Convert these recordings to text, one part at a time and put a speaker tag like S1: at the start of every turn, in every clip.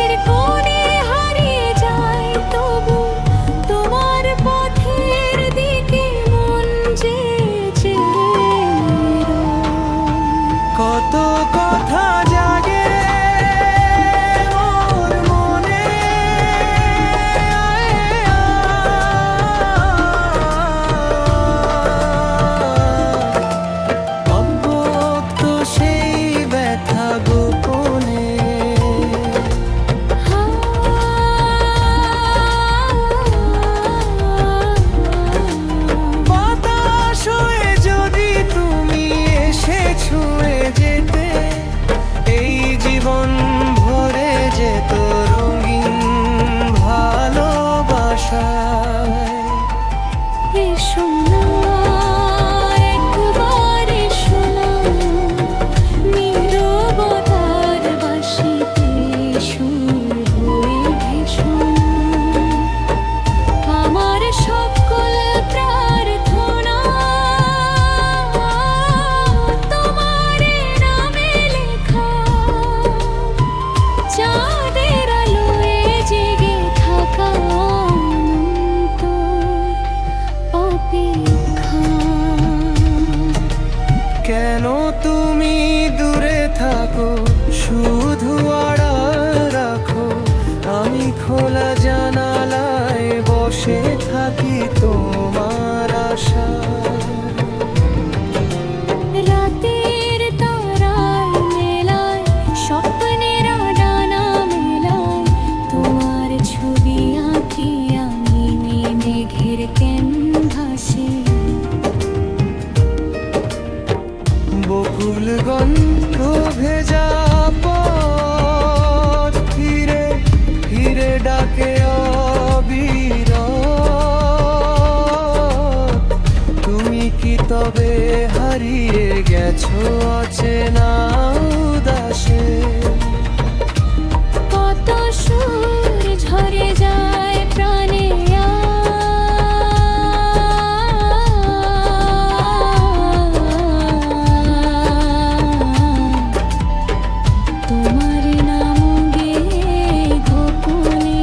S1: পথের কোণে হারিয়ে যায়, তবু তোমার পথের দিকে মন যে চেয়ে রয়।
S2: কত কথা জাগে মোর মনে, অব্যক্ত সেই ব্যথা গোপনে। বাতাস হয়ে যদি তুমি এসে ছুঁয়ে যেতে, এই জীবন ভরে যেত রঙিন ভালোবাসায়।
S1: এসো না একবার, এসো না নীরবতার বাঁশিতে সুর হয়ে ভেসো না। আমার সকল প্রার্থনা তোমার নামে লেখা, চাঁদের আলোয় জেগে থাকা অনন্ত অপেক্ষা।
S2: কেন তুমি দূরে থাকো, শুধু আড়াল রাখো, আমি খোলা জানালায় বসে থাকি তোমার আশায়।
S1: রাতের তারায় মেলায় স্বপ্নের ডানা মেলায়, তোমার ছবি আঁকি আমি মেঘের ক্যানভাসে।
S2: বকুল গন্ধ ভেজা পথ ফিরে ফিরে ডাকে অবিরত। তুমি কি তবে হারিয়ে গেছো অচেনা উদাসে?
S1: কত সুর ঝরে যায় প্রাণে তোমার নাম গে গোপনে।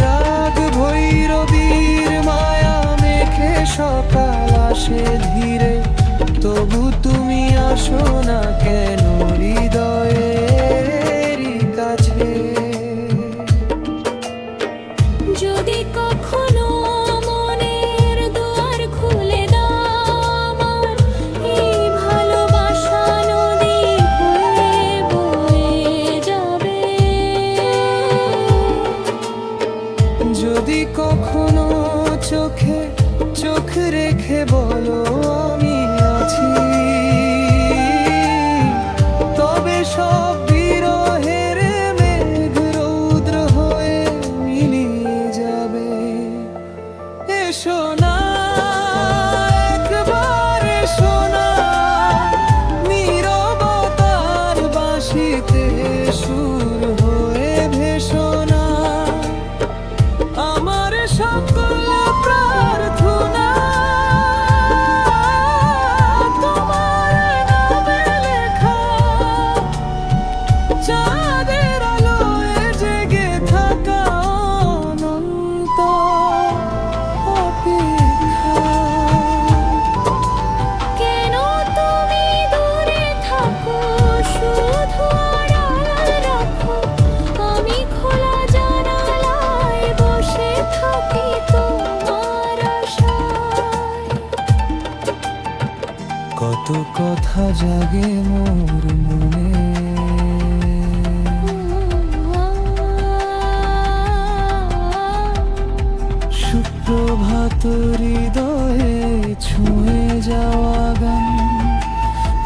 S2: রাগ ভৈরবীর মায়া মেখে সকাল আসে ধীরে, তবু তুমি আসো না কেন হৃদয়েরই কাছে?
S1: যদি কখনো মনের দুয়ার খুলে দাও আমার, এই ভালোবাসা নদী হয়ে বয়ে যাবে।
S2: যদি কখনো চোখে চোখ রেখে বলো আমি আছি, তবে সব বিরহের মেঘ রৌদ্র হয়ে মিলিয়ে যাবে। এসো না একবার, এসো না নীরবতার বাঁশিতে সুর হয়ে ভেসো না। আমার সকল প্রার্থনা তোমার নামে লেখা, চাঁদের আলোয় জেগে থাকা অনন্ত অপেক্ষা।
S1: কেন তুমি দূরে থাকো, শুধু আড়াল রাখো, আমি খোলা জানালায় বসে থাকি তোমার আশায়।
S2: কত কথা জাগে মোর মনে, সুপ্রভাত হৃদয়ে ছুঁয়ে যাওয়া গান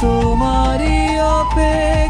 S2: তোমারই অপেক্ষা।